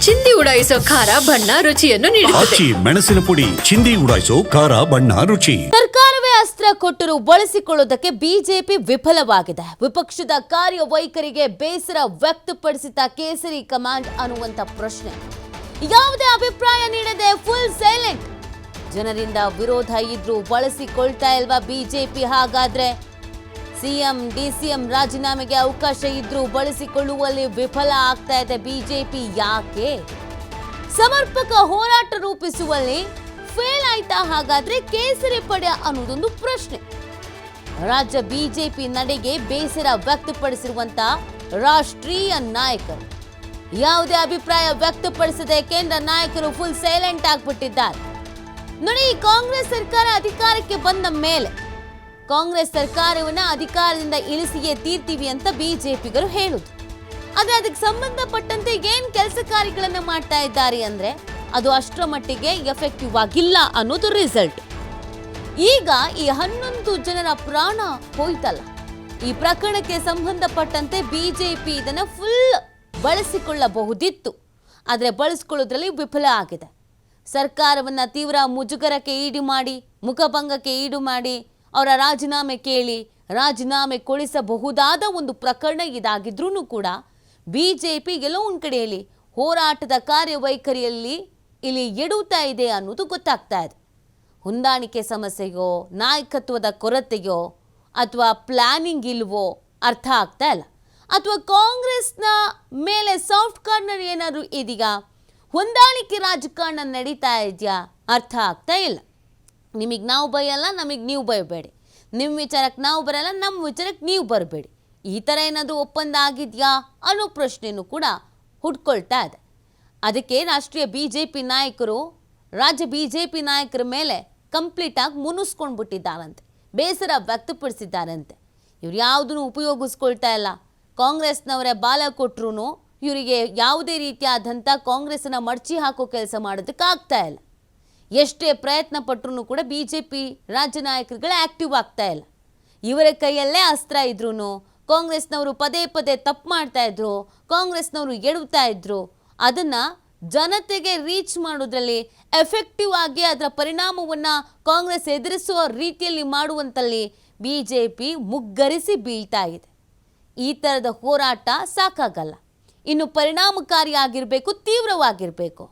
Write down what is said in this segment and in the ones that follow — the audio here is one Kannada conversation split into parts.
ಚಿಂದಿ ಉಡಾಯಿಸೋ ಖಾರ ಬಣ್ಣ ರುಚಿಯನ್ನು ನೀಡುತ್ತದೆ. ಮೆಣಸಿನ ಪುಡಿ ಚಿಂದಿ ಉಡಾಯಿಸೋ ಖಾರ ಬಣ್ಣ ರುಚಿ. ಸರ್ಕಾರವೇ ಅಸ್ತ್ರ ಕೊಟ್ಟರೂ ಬಳಸಿಕೊಳ್ಳುವುದಕ್ಕೆ ಬಿಜೆಪಿ ವಿಫಲವಾಗಿದೆ. ವಿಪಕ್ಷದ ಕಾರ್ಯವೈಖರಿಗೆ ಬೇಸರ ವ್ಯಕ್ತಪಡಿಸಿದ ಕೇಸರಿ ಕಮಾಂಡ್ ಅನ್ನುವಂತ ಪ್ರಶ್ನೆ. ಯಾವುದೇ ಅಭಿಪ್ರಾಯ ನೀಡದೆ ಫುಲ್ ಸೈಲೆಂಟ್. ಜನರಿಂದ ವಿರೋಧ ಇದ್ರೂ ಬಳಸಿಕೊಳ್ತಾ ಇಲ್ವಾ ಬಿಜೆಪಿ? ಹಾಗಾದ್ರೆ ಸಿಎಂ ಡಿಸಿಎಂ ರಾಜೀನಾಮೆಗೆ ಅವಕಾಶ ಇದ್ರೂ ಬಳಸಿಕೊಳ್ಳುವಲ್ಲಿ ವಿಫಲ ಆಗ್ತಾ ಇದೆ ಬಿಜೆಪಿ. ಯಾಕೆ? ಸಮರ್ಪಕ ಹೋರಾಟ ರೂಪಿಸುವಲ್ಲಿ ಫೇಲ್ ಆಯ್ತಾ ಹಾಗಾದ್ರೆ ಕೇಸರಿ ಪಡೆ ಅನ್ನೋದೊಂದು ಪ್ರಶ್ನೆ. ರಾಜ್ಯ ಬಿಜೆಪಿ ನಡೆಗೆ ಬೇಸರ ವ್ಯಕ್ತಪಡಿಸಿರುವಂತ ರಾಷ್ಟ್ರೀಯ ನಾಯಕರು ಯಾವುದೇ ಅಭಿಪ್ರಾಯ ವ್ಯಕ್ತಪಡಿಸದೆ ಕೇಂದ್ರ ನಾಯಕರು ಫುಲ್ ಸೈಲೆಂಟ್ ಆಗ್ಬಿಟ್ಟಿದ್ದಾರೆ. ನೋಡಿ, ಕಾಂಗ್ರೆಸ್ ಸರ್ಕಾರ ಅಧಿಕಾರಕ್ಕೆ ಬಂದ ಮೇಲೆ ಕಾಂಗ್ರೆಸ್ ಸರ್ಕಾರವನ್ನ ಅಧಿಕಾರದಿಂದ ಇಳಿಸಿಯೇ ತೀರ್ತೀವಿ ಅಂತ ಬಿಜೆಪಿಗರು ಹೇಳುದು. ಆದ್ರೆ ಅದಕ್ಕೆ ಸಂಬಂಧಪಟ್ಟಂತೆ ಏನ್ ಕೆಲಸ ಕಾರ್ಯಗಳನ್ನ ಮಾಡ್ತಾ ಇದ್ದಾರೆ ಅಂದ್ರೆ ಅದು ಅಷ್ಟರ ಮಟ್ಟಿಗೆ ಎಫೆಕ್ಟಿವ್ ಆಗಿಲ್ಲ ಅನ್ನೋದು ರಿಸಲ್ಟ್. ಈಗ ಈ 11 ಜನರ ಪ್ರಾಣ ಹೋಯ್ತಲ್ಲ, ಈ ಪ್ರಕರಣಕ್ಕೆ ಸಂಬಂಧಪಟ್ಟಂತೆ ಬಿಜೆಪಿ ಇದನ್ನ ಫುಲ್ ಬಳಸಿಕೊಳ್ಳಬಹುದಿತ್ತು. ಆದ್ರೆ ಬಳಸಿಕೊಳ್ಳೋದ್ರಲ್ಲಿ ವಿಫಲ ಆಗಿದೆ. ಸರ್ಕಾರವನ್ನ ತೀವ್ರ ಮುಜುಗರಕ್ಕೆ ಈಡು ಮಾಡಿ, ಮುಖಭಂಗಕ್ಕೆ ಈಡು ಮಾಡಿ, ಅವರ ರಾಜೀನಾಮೆ ಕೇಳಿ ರಾಜೀನಾಮೆ ಕೊಡಿಸಬಹುದಾದ ಒಂದು ಪ್ರಕರಣ ಇದಾಗಿದ್ರೂ ಕೂಡ ಬಿಜೆಪಿ ಎಲ್ಲೋ ಒಂದು ಕಡೆಯಲ್ಲಿ ಹೋರಾಟದ ಕಾರ್ಯವೈಖರಿಯಲ್ಲಿ ಇಲ್ಲಿ ಎಡುತ್ತಾ ಇದೆ ಅನ್ನೋದು ಗೊತ್ತಾಗ್ತಾ ಇದೆ. ಹೊಂದಾಣಿಕೆ ಸಮಸ್ಯೆಯೋ, ನಾಯಕತ್ವದ ಕೊರತೆಯೋ, ಅಥವಾ ಪ್ಲಾನಿಂಗ್ ಇಲ್ವೋ ಅರ್ಥ ಆಗ್ತಾ ಇಲ್ಲ. ಅಥವಾ ಕಾಂಗ್ರೆಸ್ನ ಮೇಲೆ ಸಾಫ್ಟ್ ಕಾರ್ನರ್ ಏನಾದರೂ ಇದೆಯಾ? ಹೊಂದಾಣಿಕೆ ರಾಜಕಾರಣ ನಡೀತಾ ಇದೆಯಾ? ಅರ್ಥ ಆಗ್ತಾ ಇಲ್ಲ. ನಿಮಗೆ ನಾವು ಬೈಯಲ್ಲ, ನಮಗೆ ನೀವು ಬೈಬೇಡಿ. ನಿಮ್ಮ ವಿಚಾರಕ್ಕೆ ನಾವು ಬರಲ್ಲ, ನಮ್ಮ ವಿಚಾರಕ್ಕೆ ನೀವು ಬರಬೇಡಿ. ಈ ಥರ ಏನಾದರೂ ಒಪ್ಪಂದ ಆಗಿದೆಯಾ ಅನ್ನೋ ಪ್ರಶ್ನೆಯೂ ಕೂಡ ಹುಡ್ಕೊಳ್ತಾ ಇದೆ. ಅದಕ್ಕೆ ರಾಷ್ಟ್ರೀಯ ಬಿಜೆಪಿ ನಾಯಕರು ರಾಜ್ಯ ಬಿಜೆಪಿ ನಾಯಕರ ಮೇಲೆ ಕಂಪ್ಲೀಟಾಗಿ ಮುನಿಸ್ಕೊಂಡ್ಬಿಟ್ಟಿದ್ದಾರಂತೆ, ಬೇಸರ ವ್ಯಕ್ತಪಡಿಸಿದ್ದಾರಂತೆ. ಇವ್ರು ಯಾವುದನ್ನು ಉಪಯೋಗಿಸ್ಕೊಳ್ತಾ ಇಲ್ಲ. ಕಾಂಗ್ರೆಸ್ನವರೇ ಬಾಲ ಕೊಟ್ಟರು ಇವರಿಗೆ ಯಾವುದೇ ರೀತಿಯಾದಂಥ ಕಾಂಗ್ರೆಸ್ಸನ್ನು ಮಡಚಿ ಹಾಕೋ ಕೆಲಸ ಮಾಡೋದಕ್ಕಾಗ್ತಾ ಇಲ್ಲ. ಎಷ್ಟೇ ಪ್ರಯತ್ನ ಪಟ್ಟರೂ ಕೂಡ ಬಿಜೆಪಿ ರಾಜ್ಯ ನಾಯಕರುಗಳು ಆ್ಯಕ್ಟಿವ್ ಆಗ್ತಾ ಇಲ್ಲ. ಇವರ ಕೈಯಲ್ಲೇ ಅಸ್ತ್ರ ಇದ್ರೂ ಕಾಂಗ್ರೆಸ್ನವರು ಪದೇ ಪದೇ ತಪ್ಪು ಮಾಡ್ತಾ ಇದ್ರು, ಕಾಂಗ್ರೆಸ್ನವರು ಎಡುತ್ತಾ ಇದ್ರು. ಅದನ್ನು ಜನತೆಗೆ ರೀಚ್ ಮಾಡೋದ್ರಲ್ಲಿ ಎಫೆಕ್ಟಿವ್ ಆಗಿ ಅದರ ಪರಿಣಾಮವನ್ನು ಕಾಂಗ್ರೆಸ್ ಎದುರಿಸುವ ರೀತಿಯಲ್ಲಿ ಮಾಡುವಂತಲ್ಲಿ ಬಿಜೆಪಿ ಮುಗ್ಗರಿಸಿ ಬೀಳ್ತಾ ಇದೆ. ಈ ಥರದ ಹೋರಾಟ ಸಾಕಾಗಲ್ಲ, ಇನ್ನು ಪರಿಣಾಮಕಾರಿಯಾಗಿರಬೇಕು, ತೀವ್ರವಾಗಿರಬೇಕು.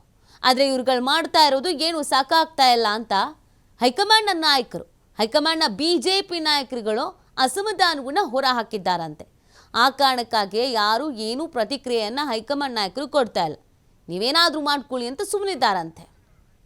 ಆದರೆ ಇವ್ರುಗಳು ಮಾಡ್ತಾ ಇರೋದು ಏನು ಸಾಕಾಗ್ತಾ ಇಲ್ಲ ಅಂತ ಹೈಕಮಾಂಡ್ನ ನಾಯಕರು, ಹೈಕಮಾಂಡ್ನ ಬಿಜೆಪಿ ನಾಯಕರುಗಳು ಅಸಮಾಧಾನವನ್ನು ಹೊರ ಹಾಕಿದ್ದಾರಂತೆ. ಆ ಕಾರಣಕ್ಕಾಗಿ ಯಾರು ಏನೂ ಪ್ರತಿಕ್ರಿಯೆಯನ್ನು ಹೈಕಮಾಂಡ್ ನಾಯಕರು ಕೊಡ್ತಾ ಇಲ್ಲ. ನೀವೇನಾದರೂ ಮಾಡ್ಕೊಳ್ಳಿ ಅಂತ ಸುಮ್ಮನಿದ್ದಾರಂತೆ.